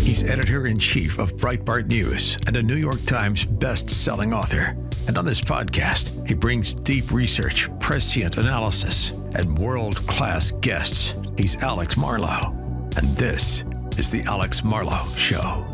He's editor-in-chief of Breitbart News and a New York Times best-selling author. And on this podcast, he brings deep research, prescient analysis, and world-class guests. He's Alex Marlow, and this is The Alex Marlow Show.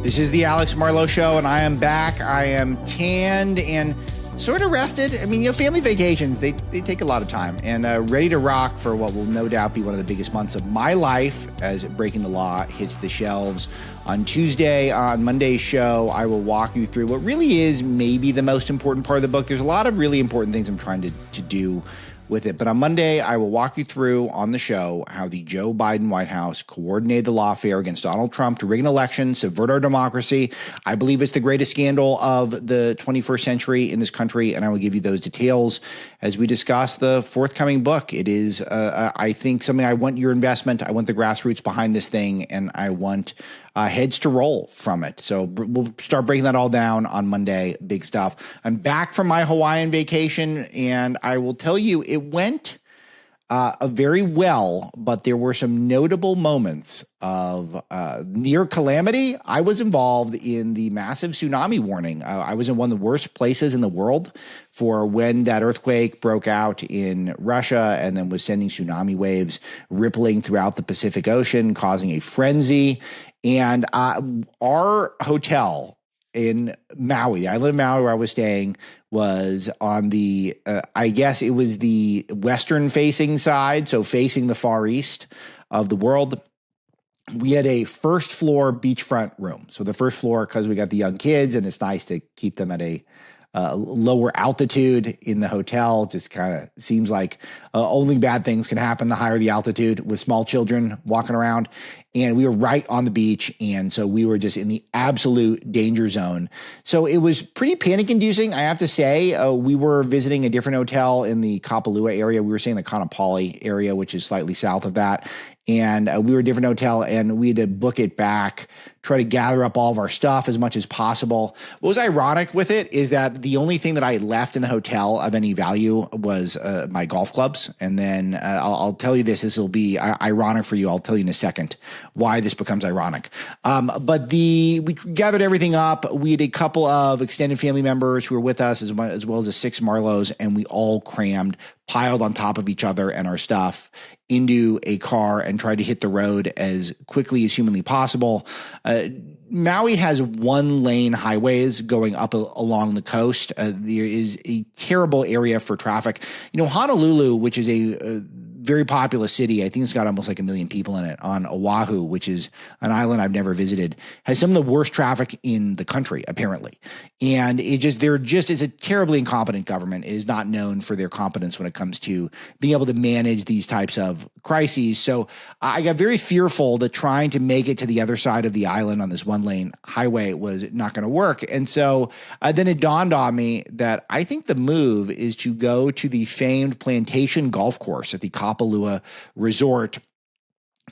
This is The Alex Marlow Show, and I am back. I am tanned and sort of rested. I mean, family vacations, they take a lot of time, and ready to rock for what will no doubt be one of the biggest months of my life as Breaking the Law hits the shelves on Tuesday. On Monday's show, I will walk you through what really is maybe the most important part of the book. There's a lot of really important things I'm trying to do with it. But on Monday, I will walk you through on the show how the Joe Biden White House coordinated the lawfare against Donald Trump to rig an election, subvert our democracy. I believe it's the greatest scandal of the 21st century in this country, and I will give you those details as we discuss the forthcoming book. It is, I think, something I want your investment. I want the grassroots behind this thing, and I want heads to roll from it. So we'll start breaking that all down on Monday. Big stuff. I'm back from my Hawaiian vacation, and I will tell you it went very well, but there were some notable moments of near calamity. I was involved in the massive tsunami warning. I was in one of the worst places in the world for when that earthquake broke out in Russia and then was sending tsunami waves rippling throughout the Pacific Ocean, causing a frenzy. And our hotel in Maui, the island of Maui where I was staying, was on the, I guess it was the western facing side, so facing the Far East of the world. We had a first floor beachfront room. So the first floor, because we got the young kids and it's nice to keep them at a lower altitude in the hotel. Just kind of seems like only bad things can happen the higher the altitude with small children walking around. And we were right on the beach. And so we were just in the absolute danger zone. So it was pretty panic inducing. I have to say, we were visiting a different hotel in the Kapalua area. We were staying in the Kaanapali area, which is slightly south of that. And we were a different hotel, and we had to book it back, try to gather up all of our stuff as much as possible. What was ironic with it is that the only thing that I left in the hotel of any value was my golf clubs. And then I'll tell you this will be ironic for you. I'll tell you in a second why this becomes ironic. But we gathered everything up. We had a couple of extended family members who were with us, as well as the 6 Marlows, and we all piled on top of each other and our stuff into a car and tried to hit the road as quickly as humanly possible. Maui has 1-lane highways going up along the coast. There is a terrible area for traffic. Honolulu, which is a very populous city, I think it's got almost like 1 million people in it, on Oahu, which is an island I've never visited, has some of the worst traffic in the country, apparently. And there is a terribly incompetent government. It is not known for their competence when it comes to being able to manage these types of crises. So I got very fearful that trying to make it to the other side of the island on this 1-lane highway was not going to work. And so then it dawned on me that I think the move is to go to the famed Plantation Golf Course at the Kapalua Resort.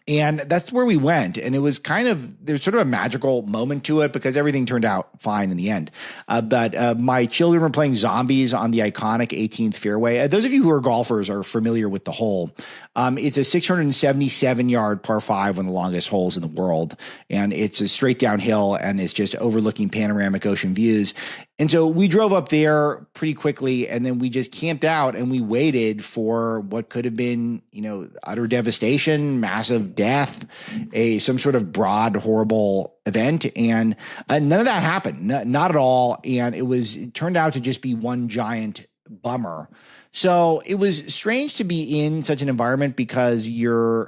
And that's where we went. And it was there's sort of a magical moment to it because everything turned out fine in the end. But my children were playing zombies on the iconic 18th fairway. Those of you who are golfers are familiar with the hole. It's a 677-yard par 5, one of the longest holes in the world. And it's a straight downhill, and it's just overlooking panoramic ocean views. And so we drove up there pretty quickly, and then we just camped out and we waited for what could have been, utter devastation, massive death, some sort of broad, horrible event. And none of that happened, not at all. And it turned out to just be one giant bummer. So it was strange to be in such an environment because you're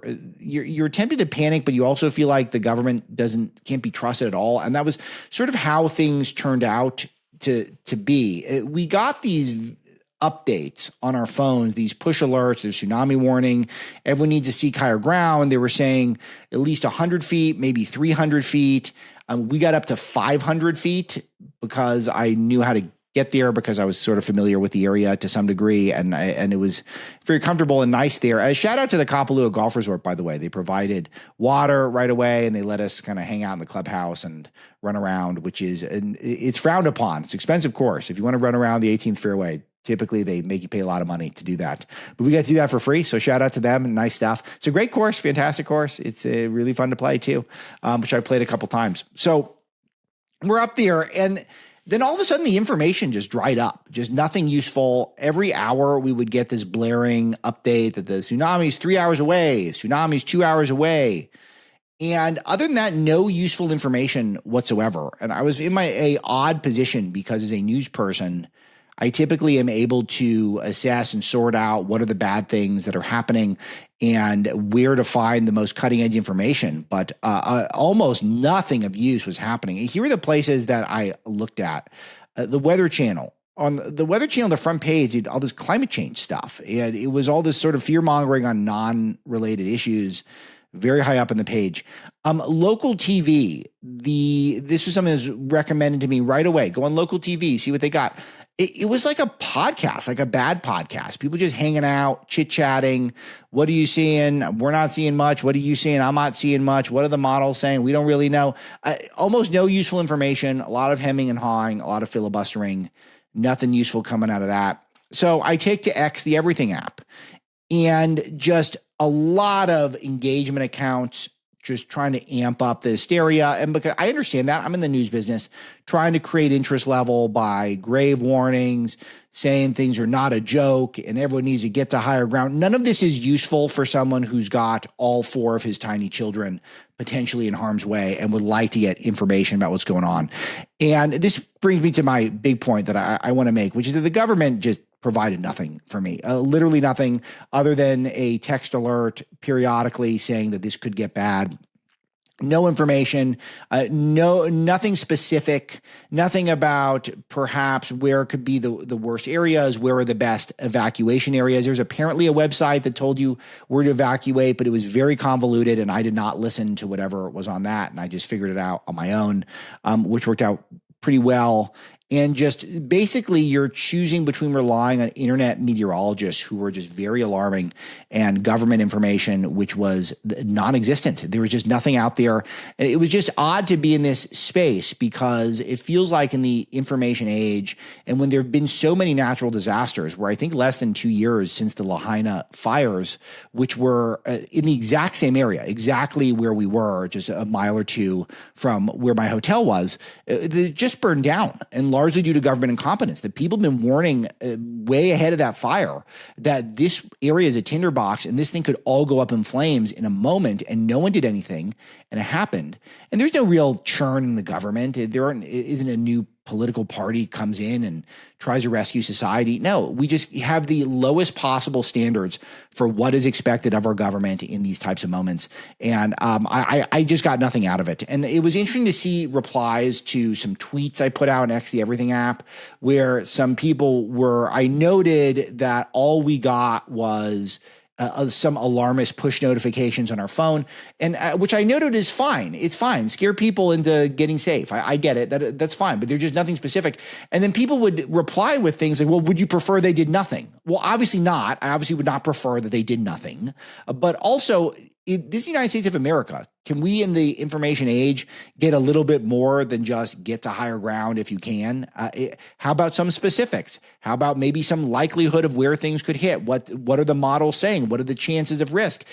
tempted to panic, but you also feel like the government can't be trusted at all. And that was sort of how things turned out to be. We got these updates on our phones, these push alerts, there's tsunami warning, everyone needs to seek higher ground. They were saying at least 100 feet, maybe 300 feet. We got up to 500 feet because I knew how to get there because I was sort of familiar with the area to some degree, and it was very comfortable and nice there. A shout out to the Kapalua Golf Resort, by the way. They provided water right away, and they let us kind of hang out in the clubhouse and run around, it's frowned upon. It's an expensive course. If you want to run around the 18th fairway, Typically, they make you pay a lot of money to do that. But we got to do that for free, so shout out to them. Nice stuff. It's a great course, fantastic course. It's really fun to play, too, which I played a couple times. So we're up there, and then all of a sudden, the information just dried up. Just nothing useful. Every hour, we would get this blaring update that the tsunami's 3 hours away, tsunami's 2 hours away. And other than that, no useful information whatsoever. And I was in a odd position because as a news person, I typically am able to assess and sort out what are the bad things that are happening and where to find the most cutting edge information. But almost nothing of use was happening. Here are the places that I looked at. The Weather Channel. On the Weather Channel, the front page, did all this climate change stuff. And it was all this sort of fear mongering on non-related issues, very high up on the page. Local TV. This was something that was recommended to me right away. Go on local TV, see what they got. It was like a podcast, like a bad podcast. People just hanging out, chit-chatting. What are you seeing? We're not seeing much. What are you seeing? I'm not seeing much. What are the models saying? We don't really know. Almost no useful information, a lot of hemming and hawing, a lot of filibustering, nothing useful coming out of that. So I take to X, the Everything app, and just a lot of engagement accounts just trying to amp up the hysteria. And because I understand that, I'm in the news business, trying to create interest level by grave warnings, saying things are not a joke and everyone needs to get to higher ground. None of this is useful for someone who's got all four of his tiny children potentially in harm's way and would like to get information about what's going on. And this brings me to my big point that I want to make, which is that the government just provided nothing for me, literally nothing other than a text alert periodically saying that this could get bad. No information, nothing specific, nothing about perhaps where could be the worst areas, where are the best evacuation areas. There's apparently a website that told you where to evacuate, but it was very convoluted, and I did not listen to whatever was on that, and I just figured it out on my own, which worked out pretty well. And just basically you're choosing between relying on internet meteorologists who were just very alarming and government information, which was non-existent. There was just nothing out there. And it was just odd to be in this space because it feels like in the information age and when there have been so many natural disasters where I think less than 2 years since the Lahaina fires, which were in the exact same area, exactly where we were, just a mile or two from where my hotel was, they just burned down and largely due to government incompetence. That people have been warning way ahead of that fire that this area is a tinderbox and this thing could all go up in flames in a moment, and no one did anything, and it happened. And there's no real churn in the government. There isn't a new political party comes in and tries to rescue society. No, we just have the lowest possible standards for what is expected of our government in these types of moments. And I just got nothing out of it. And it was interesting to see replies to some tweets I put out in X, the Everything app, where some people I noted that all we got was some alarmist push notifications on our phone, and which I noted is fine. It's fine. Scare people into getting safe. I get it. That's fine, but there's just nothing specific. And then people would reply with things like, well, would you prefer they did nothing? Well, obviously not. I obviously would not prefer that they did nothing. But also, this is the United States of America. Can we in the information age get a little bit more than just get to higher ground if you can? How about some specifics? How about maybe some likelihood of where things could hit? What are the models saying? What are the chances of risk?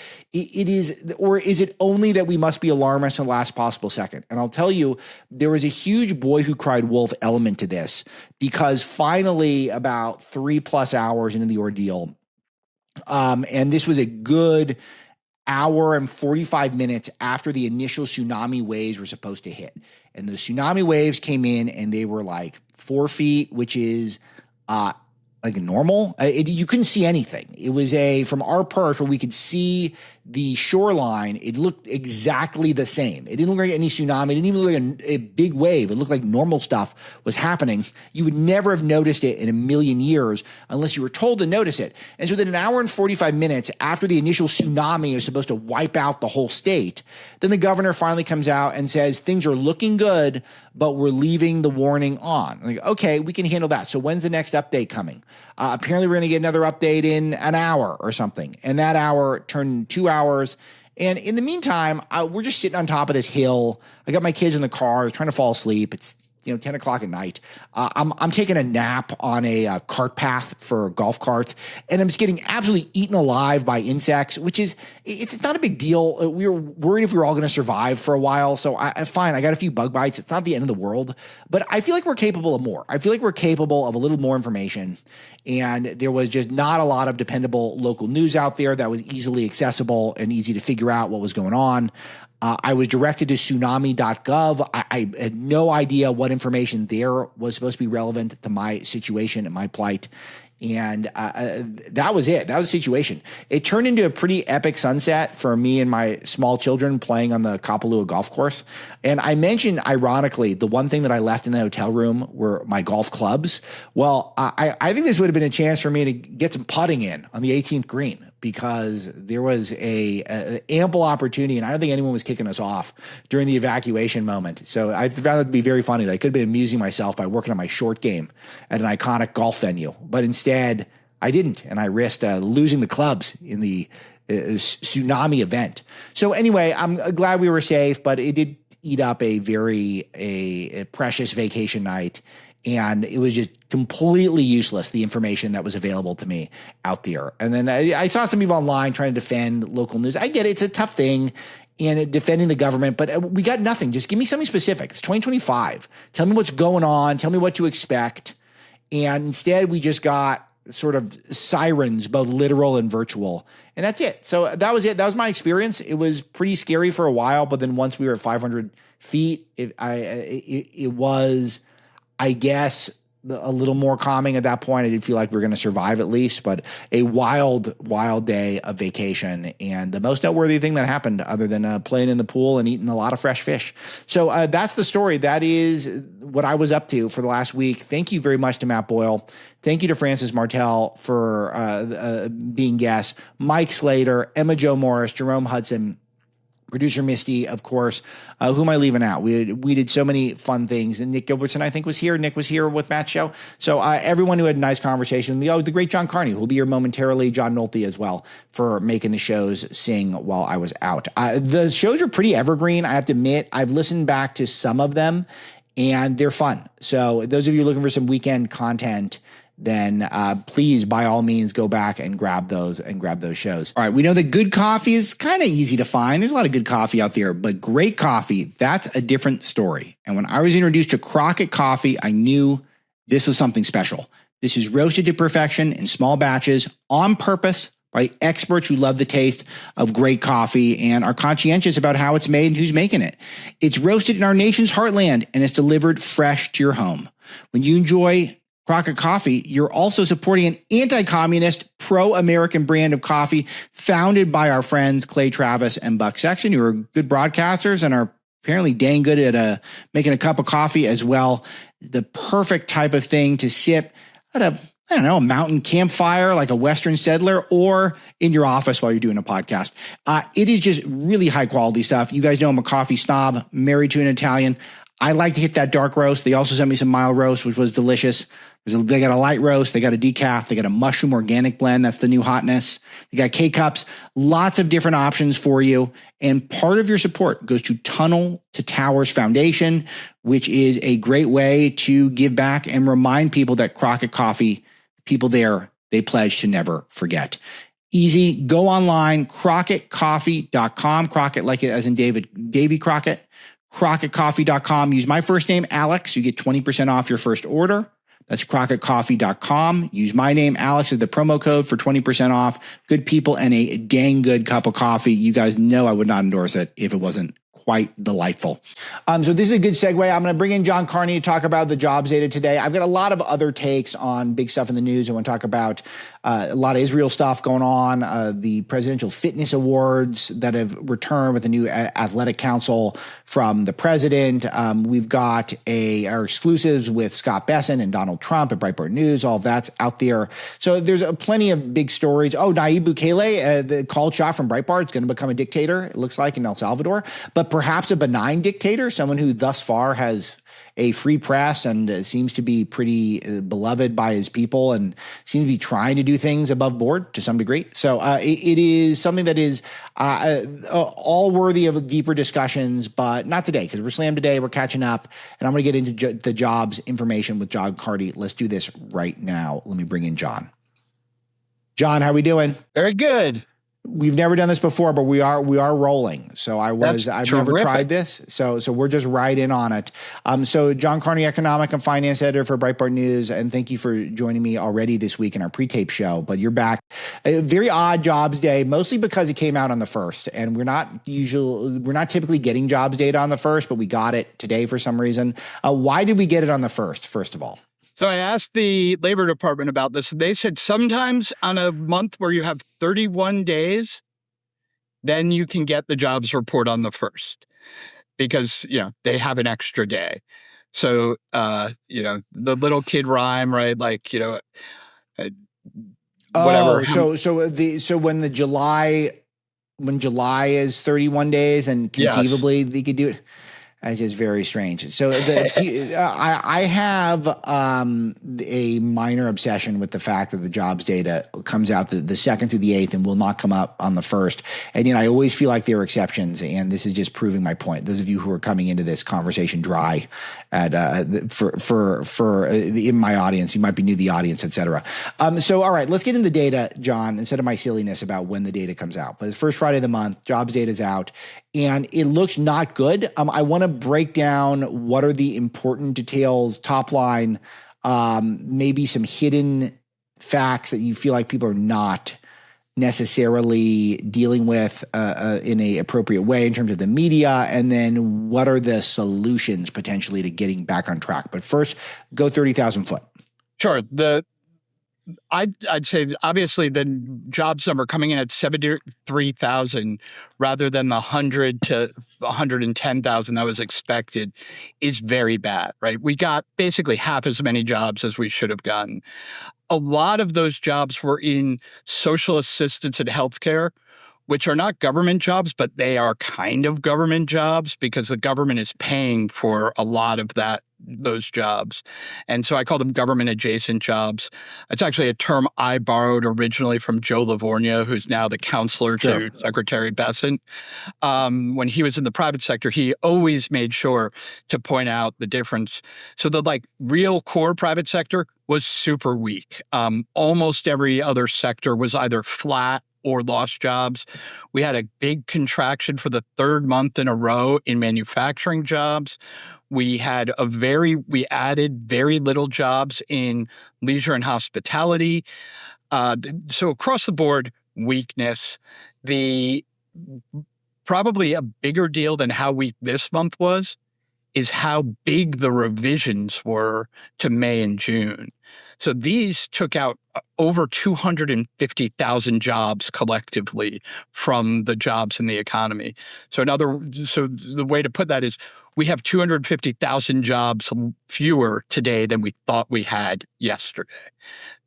Or is it only that we must be alarmist in the last possible second? And I'll tell you, there was a huge boy who cried wolf element to this because finally about 3+ hours into the ordeal, and this was a good hour and 45 minutes after the initial tsunami waves were supposed to hit. And the tsunami waves came in and they were like 4 feet, which is like normal. You couldn't see anything. It was from our perch where we could see the shoreline, it looked exactly the same. It didn't look like any tsunami. It didn't even look like a big wave. It looked like normal stuff was happening. You would never have noticed it in a million years unless you were told to notice it. And so then an hour and 45 minutes after the initial tsunami was supposed to wipe out the whole state, then the governor finally comes out and says, things are looking good, but we're leaving the warning on. Like, okay, we can handle that. So when's the next update coming? Apparently we're going to get another update in an hour or something. And that hour turned 2 hours. And in the meantime, we're just sitting on top of this hill. I got my kids in the car, trying to fall asleep. It's 10 o'clock at night. I'm taking a nap on a cart path for golf carts, and I'm just getting absolutely eaten alive by insects, it's not a big deal. We were worried if we were all going to survive for a while. So fine. I got a few bug bites. It's not the end of the world, but I feel like we're capable of more. I feel like we're capable of a little more information. And there was just not a lot of dependable local news out there that was easily accessible and easy to figure out what was going on. I was directed to tsunami.gov. I had no idea what information there was supposed to be relevant to my situation and my plight. And that was it. That was the situation. It turned into a pretty epic sunset for me and my small children playing on the Kapalua golf course. And I mentioned, ironically, the one thing that I left in the hotel room were my golf clubs. Well, I think this would have been a chance for me to get some putting in on the 18th green, because there was a ample opportunity, and I don't think anyone was kicking us off during the evacuation moment. So I found it to be very funny. I could have been amusing myself by working on my short game at an iconic golf venue, but instead I didn't, and I risked losing the clubs in the tsunami event. So anyway, I'm glad we were safe, but it did eat up a very precious vacation night. And it was just completely useless, the information that was available to me out there. And then I saw some people online trying to defend local news. I get it. It's a tough thing in defending the government, but we got nothing. Just give me something specific. It's 2025. Tell me what's going on. Tell me what to expect. And instead, we just got sort of sirens, both literal and virtual. And that's it. So that was it. That was my experience. It was pretty scary for a while, but then once we were at 500 feet, it was, I guess, a little more calming at that point. I did feel like we were going to survive at least, but a wild, wild day of vacation. And the most noteworthy thing that happened, other than playing in the pool and eating a lot of fresh fish. So that's the story. That is what I was up to for the last week. Thank you very much to Matt Boyle. Thank you to Francis Martell for being guests, Mike Slater, Emma Jo Morris, Jerome Hudson, producer Misty, of course. Who am I leaving out? We did so many fun things. And Nick Gilbertson, I think, was here. Nick was here with Matt's show. So everyone who had a nice conversation. The great John Carney, who will be here momentarily. John Nolte as well, for making the shows sing while I was out. The shows are pretty evergreen, I have to admit. I've listened back to some of them, and they're fun. So those of you looking for some weekend content, then please, by all means, go back and grab those shows. All right, we know that good coffee is kind of easy to find. There's a lot of good coffee out there, but great coffee, that's a different story. And when I was introduced to Crockett Coffee, I knew this was something special. This is roasted to perfection in small batches on purpose by experts who love the taste of great coffee and are conscientious about how it's made and who's making it. It's roasted in our nation's heartland, and it's delivered fresh to your home. When you enjoy Crockett Coffee, you're also supporting an anti-communist, pro-American brand of coffee founded by our friends Clay Travis and Buck Sexton, who are good broadcasters and are apparently dang good at making a cup of coffee as well. The perfect type of thing to sip at a mountain campfire like a Western settler, or in your office while you're doing a podcast. It is just really high quality stuff. You guys know I'm a coffee snob, married to an Italian. I like to hit that dark roast. They also sent me some mild roast, which was delicious. They got a light roast. They got a decaf. They got a mushroom organic blend. That's the new hotness. They got K-Cups. Lots of different options for you. And part of your support goes to Tunnel to Towers Foundation, which is a great way to give back and remind people that Crockett Coffee, people there, they pledge to never forget. Easy. Go online, crockettcoffee.com. Crockett like it as in Davy Crockett. crockettcoffee.com. Use my first name, Alex. You get 20% off your first order. That's crockettcoffee.com. Use my name, Alex, as the promo code for 20% off. Good people and a dang good cup of coffee. You guys know I would not endorse it if it wasn't quite delightful. So this is a good segue. I'm going to bring in John Carney to talk about the jobs data today. I've got a lot of other takes on big stuff in the news. I want to talk about a lot of Israel stuff going on, the presidential fitness awards that have returned with a new athletic council from the president. We've got our exclusives with Scott Bessent and Donald Trump at Breitbart News. All of that's out there. So there's plenty of big stories. Oh, Nayib Bukele, the called shot from Breitbart, is going to become a dictator, it looks like, in El Salvador. But perhaps a benign dictator, someone who thus far has a free press and seems to be pretty beloved by his people and seems to be trying to do things above board to some degree. So it is something that is all worthy of deeper discussions, but not today because we're slammed today. We're catching up, and I'm going to get into the jobs information with John Carney. Let's do this right now. Let me bring in John. John, how we doing? Very good. We've never done this before, but we are rolling. So I've never tried this. So we're just right in on it. So John Carney, economic and finance editor for Breitbart News, and thank you for joining me already this week in our pre-tape show. But you're back. A very odd jobs day, mostly because it came out on the 1st, and we're not typically getting jobs data on the 1st, but we got it today for some reason. Why did we get it on the 1st? First of all. So I asked the Labor Department about this. They said sometimes on a month where you have 31 days, then you can get the jobs report on the 1st because, they have an extra day. So, the little kid rhyme, right? Like, whatever. So when July is 31 days, and conceivably they could do it. It's just very strange. So I have a minor obsession with the fact that the jobs data comes out the 2nd through the 8th and will not come up on the 1st. And I always feel like there are exceptions, and this is just proving my point. Those of you who are coming into this conversation dry in my audience, you might be new to the audience, et cetera. So all right, let's get into data, John, instead of my silliness about when the data comes out. But it's first Friday of the month, jobs data is out, and it looks not good. I want to break down what are the important details, top line, maybe some hidden facts that you feel like people are not necessarily dealing with in a appropriate way in terms of the media, and then what are the solutions potentially to getting back on track. But first, go 30,000 foot. Sure. I'd say obviously the jobs number coming in at 73,000 rather than the 100 to 110,000 that was expected is very bad, right? We got basically half as many jobs as we should have gotten. A lot of those jobs were in social assistance and healthcare, which are not government jobs, but they are kind of government jobs because the government is paying for a lot of those jobs. And so I call them government adjacent jobs. It's actually a term I borrowed originally from Joe Livornia, who's now the counselor to Secretary Bessent. When he was in the private sector, he always made sure to point out the difference. So the real core private sector was super weak. Almost every other sector was either flat or lost jobs. We had a big contraction for the 3rd month in a row in manufacturing jobs. We added very little jobs in leisure and hospitality. So across the board, weakness. Probably a bigger deal than how weak this month was is how big the revisions were to May and June. So these took out over 250,000 jobs collectively from the jobs in the economy. So the way to put that is we have 250,000 jobs fewer today than we thought we had yesterday.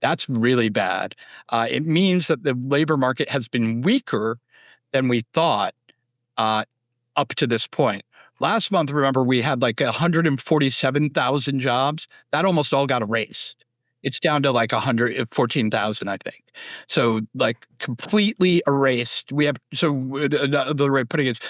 That's really bad. It means that the labor market has been weaker than we thought up to this point. Last month, remember, we had 147,000 jobs. That almost all got erased. It's down to 114,000, I think. So completely erased. The way of putting it is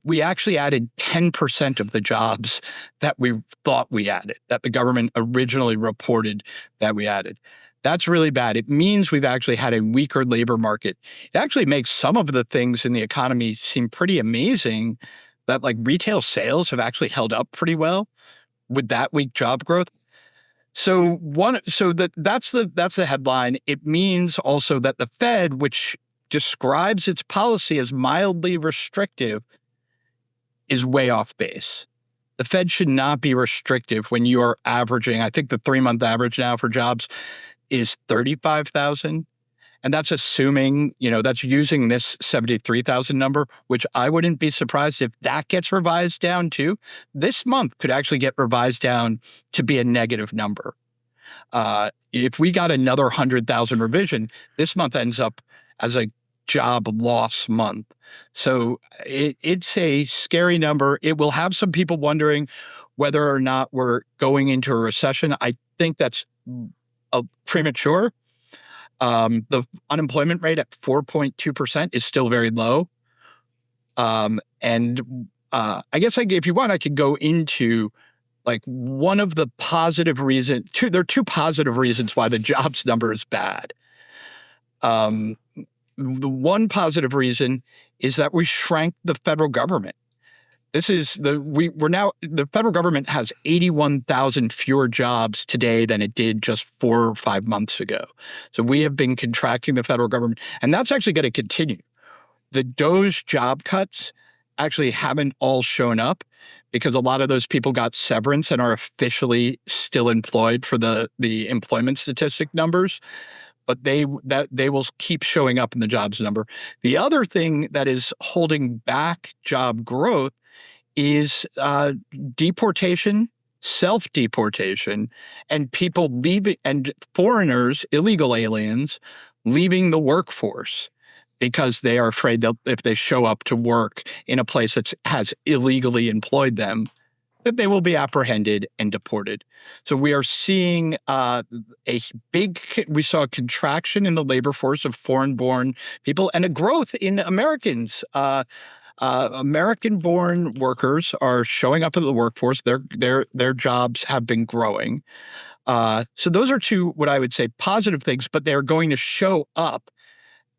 we actually added 10% of the jobs that we thought we added, that the government originally reported that we added. That's really bad. It means we've actually had a weaker labor market. It actually makes some of the things in the economy seem pretty amazing, that retail sales have actually held up pretty well with that weak job growth. So that's the headline. It means also that the Fed, which describes its policy as mildly restrictive, is way off base. The Fed should not be restrictive when you are averaging, I think the 3-month average now for jobs is 35,000. And that's assuming, that's using this 73,000 number, which I wouldn't be surprised if that gets revised down too. This month could actually get revised down to be a negative number. If we got another 100,000 revision, this month ends up as a job loss month. So it's a scary number. It will have some people wondering whether or not we're going into a recession. I think that's premature. The unemployment rate at 4.2% is still very low. I guess if you want, I could go into like one of the positive reasons. There are two positive reasons why the jobs number is bad. The one positive reason is that we shrank the federal government. The federal government has 81,000 fewer jobs today than it did just 4 or 5 months ago. So we have been contracting the federal government, and that's actually going to continue. The DOGE job cuts actually haven't all shown up because a lot of those people got severance and are officially still employed for the employment statistic numbers. But they will keep showing up in the jobs number. The other thing that is holding back job growth is deportation, self-deportation, and people leaving, and foreigners, illegal aliens, leaving the workforce because they are afraid that if they show up to work in a place that has illegally employed them, that they will be apprehended and deported. So we are seeing we saw a contraction in the labor force of foreign-born people and a growth in Americans. American-born workers are showing up in the workforce. Their jobs have been growing. So those are two, what I would say, positive things, but they're going to show up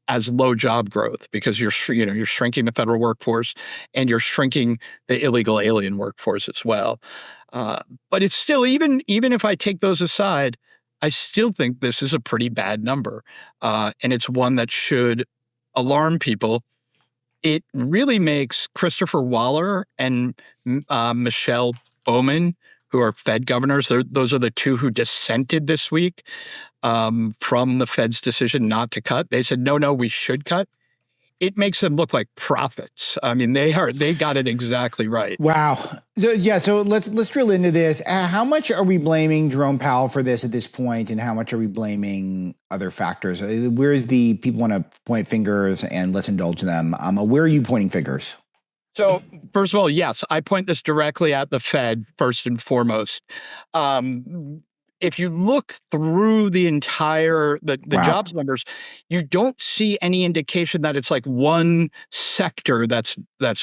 as low job growth because you're shrinking the federal workforce and you're shrinking the illegal alien workforce as well. But it's still, even if I take those aside, I still think this is a pretty bad number. And it's one that should alarm people. It really makes Christopher Waller and Michelle Bowman, who are Fed governors, those are the two who dissented this week from the Fed's decision not to cut. They said, no, we should cut. It makes them look like prophets. I mean, they got it exactly right. Wow. So let's drill into this. How much are we blaming Jerome Powell for this at this point, and how much are we blaming other factors? Where's the people want to point fingers, and let's indulge them. Where are you pointing fingers? So first of all, yes, I point this directly at the Fed first and foremost. If you look through the entire jobs numbers, you don't see any indication that it's like one sector that's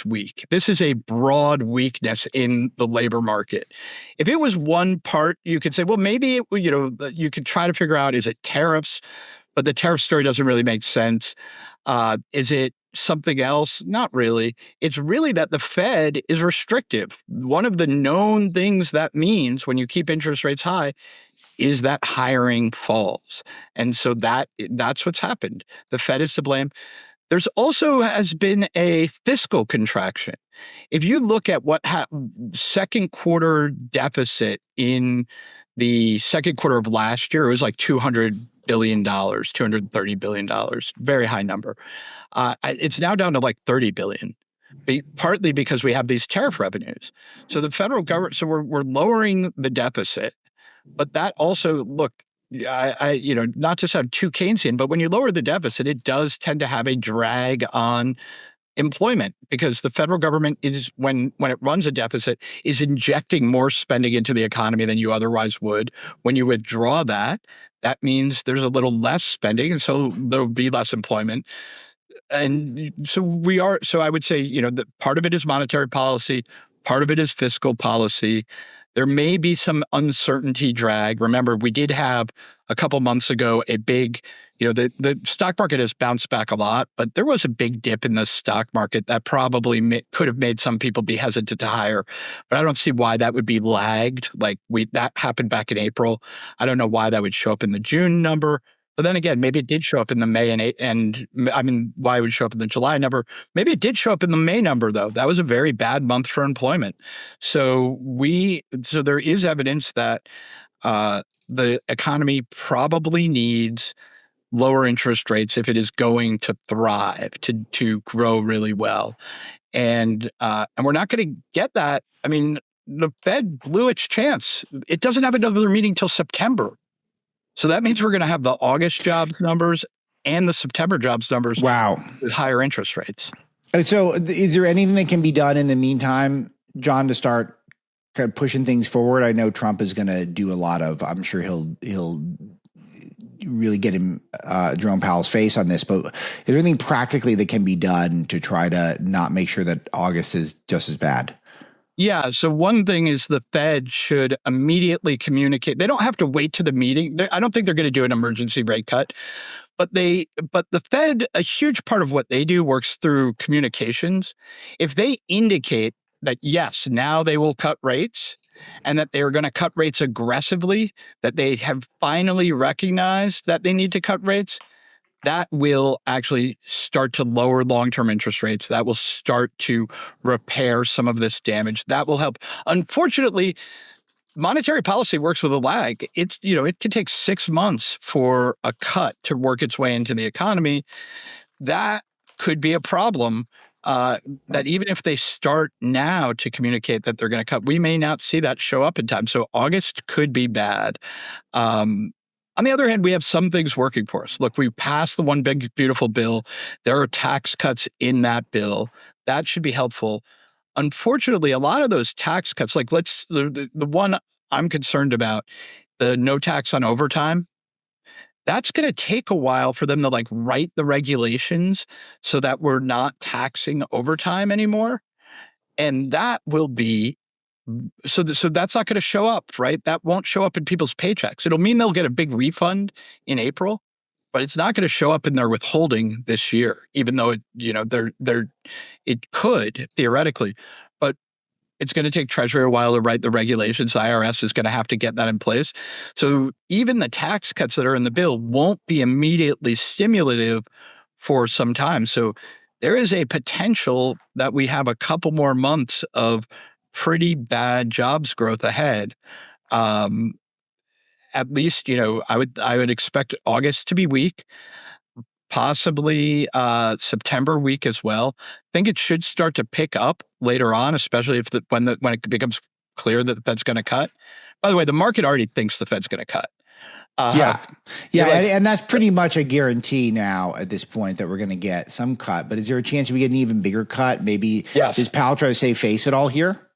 weak. This is a broad weakness in the labor market. If it was one part, you could say, well, maybe you could try to figure out, is it tariffs? But the tariff story doesn't really make sense. Is it something else? Not really. It's really that the Fed is restrictive. One of the known things that means when you keep interest rates high is that hiring falls. And so that's what's happened. The Fed is to blame. There's also has been a fiscal contraction. If you look at what second quarter deficit in the second quarter of last year, it was like $200 billion, $230 billion, very high number. It's now down to like $30 billion, partly because we have these tariff revenues. So the federal government, so we're lowering the deficit, but that also, look, not to sound too Keynesian, but when you lower the deficit, it does tend to have a drag on employment because the federal government is, when it runs a deficit, is injecting more spending into the economy than you otherwise would. When you withdraw that means there's a little less spending, and so there'll be less employment. And so I would say, that part of it is monetary policy, part of it is fiscal policy. There may be some uncertainty drag. Remember, we did have a couple months ago a big, the stock market has bounced back a lot, but there was a big dip in the stock market that probably could have made some people be hesitant to hire. But I don't see why that would be lagged. That happened back in April. I don't know why that would show up in the June number. But then again, maybe it did show up in the May why it would show up in the July number. Maybe it did show up in the May number, though. That was a very bad month for employment. So there is evidence that the economy probably needs lower interest rates if it is going to thrive, to grow really well. And we're not going to get that. I mean, the Fed blew its chance. It doesn't have another meeting till September. So that means we're going to have the August jobs numbers and the September jobs numbers Wow. with higher interest rates. So is there anything that can be done in the meantime, John, to start kind of pushing things forward? I know Trump is going to do a lot of, I'm sure he'll really get him Jerome Powell's face on this, but is there anything practically that can be done to try to not make sure that August is just as bad? Yeah. So one thing is the Fed should immediately communicate. They don't have to wait to the meeting. I don't think they're going to do an emergency rate cut, but the Fed, a huge part of what they do works through communications. If they indicate that, yes, now they will cut rates and that they are going to cut rates aggressively, that they have finally recognized that they need to cut rates, that will actually start to lower long-term interest rates. That will start to repair some of this damage. That will help. Unfortunately, monetary policy works with a lag. It can take 6 months for a cut to work its way into the economy. That could be a problem. That even if they start now to communicate that they're going to cut, we may not see that show up in time. So August could be bad. On the other hand, we have some things working for us. Look, we passed the one big, beautiful bill. There are tax cuts in that bill. That should be helpful. Unfortunately, a lot of those tax cuts, like the one I'm concerned about, the no tax on overtime, that's going to take a while for them to write the regulations so that we're not taxing overtime anymore. And that will be so that's not going to show up, right? That won't show up in people's paychecks. It'll mean they'll get a big refund in April, but it's not going to show up in their withholding this year, even though it could theoretically, but it's going to take Treasury a while to write the regulations. The IRS is going to have to get that in place. So even the tax cuts that are in the bill won't be immediately stimulative for some time. So there is a potential that we have a couple more months of pretty bad jobs growth ahead. At least, I would expect August to be weak, possibly September weak as well. I think it should start to pick up later on, especially when it becomes clear that the Fed's going to cut. By the way, the market already thinks the Fed's going to cut. And that's pretty much a guarantee now at this point that we're going to get some cut. But is there a chance we get an even bigger cut? Maybe does Powell try to save face at all here?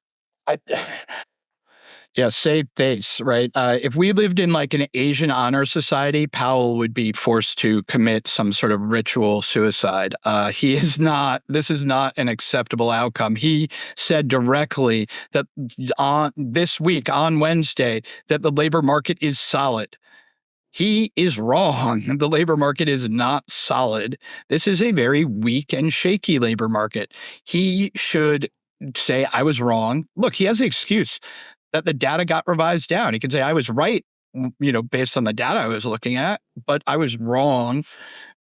Save face, right? If we lived in an Asian honor society, Powell would be forced to commit some sort of ritual suicide. This is not an acceptable outcome. He said directly that this week, on Wednesday, that the labor market is solid. He is wrong. The labor market is not solid. This is a very weak and shaky labor market. He should say, I was wrong. Look, he has the excuse that the data got revised down. He can say, I was right, based on the data I was looking at, but I was wrong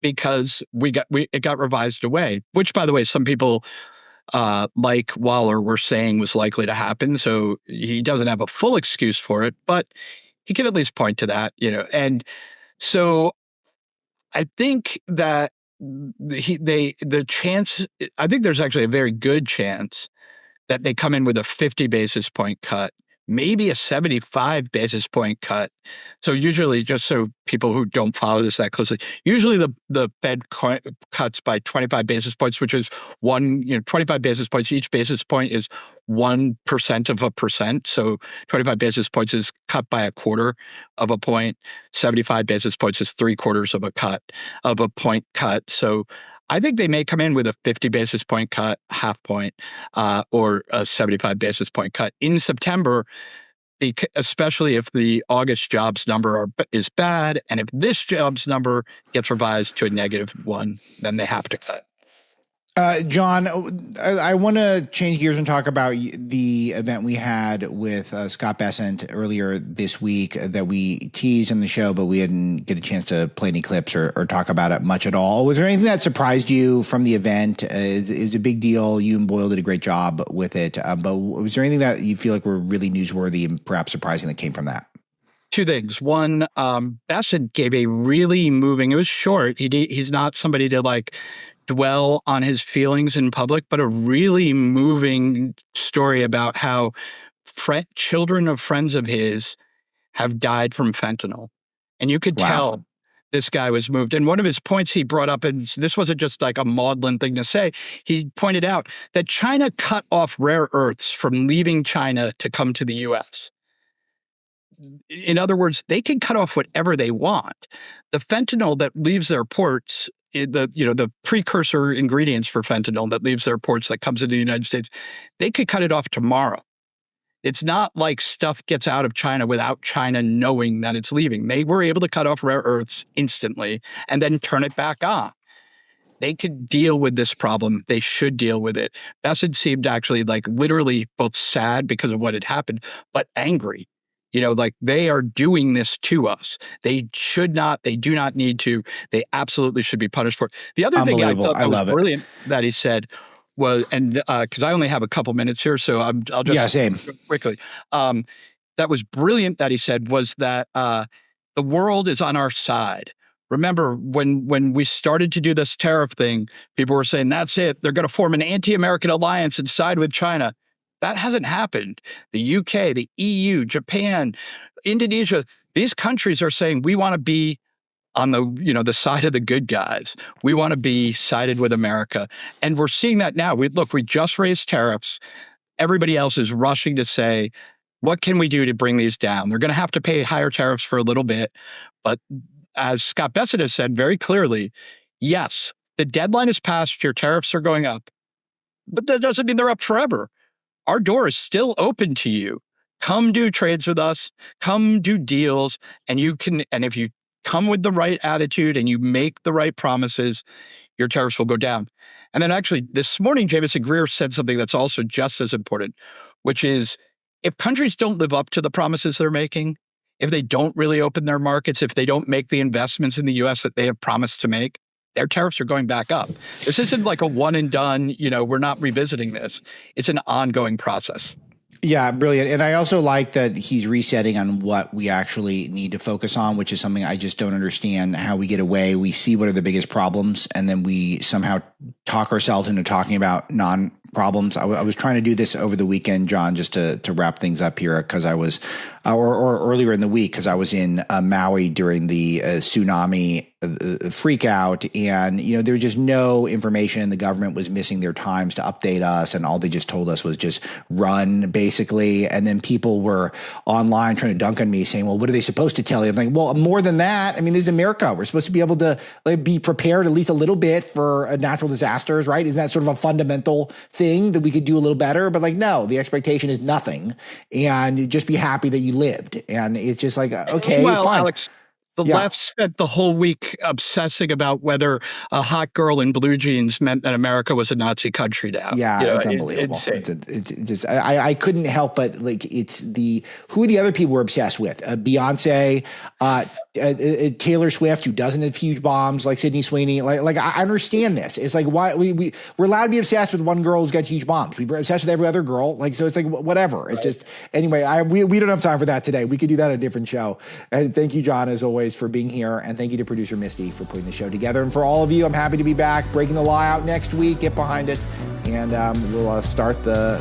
because it got revised away, which, by the way, some people like Waller were saying was likely to happen. So he doesn't have a full excuse for it, but he can at least point to that, And so I think that I think there's actually a very good chance that they come in with a 50 basis point cut, maybe a 75 basis point cut. So usually, just so people who don't follow this that closely, usually the Fed cuts by 25 basis points, which is 25 basis points. Each basis point is 1% of a percent. So 25 basis points is cut by a quarter of a point. 75 basis points is 3/4 of a point cut. So I think they may come in with a 50 basis point cut, half point, or a 75 basis point cut in September, especially if the August jobs number is bad. And if this jobs number gets revised to a -1, then they have to cut. John, I want to change gears and talk about the event we had with Scott Bessent earlier this week that we teased in the show, but we didn't get a chance to play any clips or talk about it much at all. Was there anything that surprised you from the event? It was a big deal. You and Boyle did a great job with it. But was there anything that you feel like were really newsworthy and perhaps surprising that came from that? Two things. One, Bessent gave a really moving, it was short. He's not somebody to dwell on his feelings in public, but a really moving story about how children of friends of his have died from fentanyl. And you could tell this guy was moved. And one of his points he brought up, and this wasn't just like a maudlin thing to say, he pointed out that China cut off rare earths from leaving China to come to the U.S. In other words, they can cut off whatever they want. The fentanyl that leaves their ports, the precursor ingredients for fentanyl that leaves their ports that comes into the United States, they could cut it off tomorrow. It's not like stuff gets out of China without China knowing that it's leaving. They were able to cut off rare earths instantly and then turn it back on. They could deal with this problem. They should deal with it. Bessent seemed actually like literally both sad because of what had happened, but angry. Like they are doing this to us. They do not need to. They absolutely should be punished for it. The other thing I thought that was brilliant that he said was, and because I only have a couple minutes here, so I'll just same. Quickly. That was brilliant that he said was that the world is on our side. Remember, when we started to do this tariff thing, people were saying, that's it. They're going to form an anti-American alliance and side with China. That hasn't happened. The UK, the EU, Japan, Indonesia, these countries are saying we want to be on the side of the good guys. We want to be sided with America. And we're seeing that now. We just raised tariffs. Everybody else is rushing to say, what can we do to bring these down? They're going to have to pay higher tariffs for a little bit. But as Scott Bessent has said very clearly, yes, the deadline is passed. Your tariffs are going up. But that doesn't mean they're up forever. Our door is still open to you. Come do trades with us. Come do deals. And if you come with the right attitude and you make the right promises, your tariffs will go down. And then actually this morning, Jamison Greer said something that's also just as important, which is if countries don't live up to the promises they're making, if they don't really open their markets, if they don't make the investments in the U.S. that they have promised to make, their tariffs are going back up. This isn't like a one and done, we're not revisiting this. It's an ongoing process. Yeah, brilliant. And I also like that he's resetting on what we actually need to focus on, which is something I just don't understand how we get away. We see what are the biggest problems, and then we somehow talk ourselves into talking about non-problems. I was trying to do this over the weekend, John, just to wrap things up here, because I was, or earlier in the week, because I was in Maui during the tsunami freak out, and there was just no information. The government was missing their times to update us, and all they just told us was just run, basically. And then people were online trying to dunk on me, saying, well, what are they supposed to tell you? I'm like, well, more than that. I mean, there's America. We're supposed to be able to be prepared at least a little bit for natural disasters, right? Isn't that sort of a fundamental thing that we could do a little better? But no, the expectation is nothing, and just be happy that you lived. And it's just like, okay, well, fine. Alex, the left spent the whole week obsessing about whether a hot girl in blue jeans meant that America was a Nazi country now. Yeah, it's unbelievable. I couldn't help but who are the other people we're obsessed with? Beyonce, Taylor Swift, who doesn't have huge bombs like Sydney Sweeney. Like I understand this. It's like why we're allowed to be obsessed with one girl who's got huge bombs. We're obsessed with every other girl. So it's like whatever. It's just anyway. We don't have time for that today. We could do that on a different show. And thank you, John, as always, for being here, and thank you to producer Misty for putting the show together. And for all of you, I'm happy to be back. Breaking the Law out next week. Get behind it, and we'll start the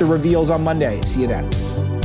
reveals on Monday. See you then.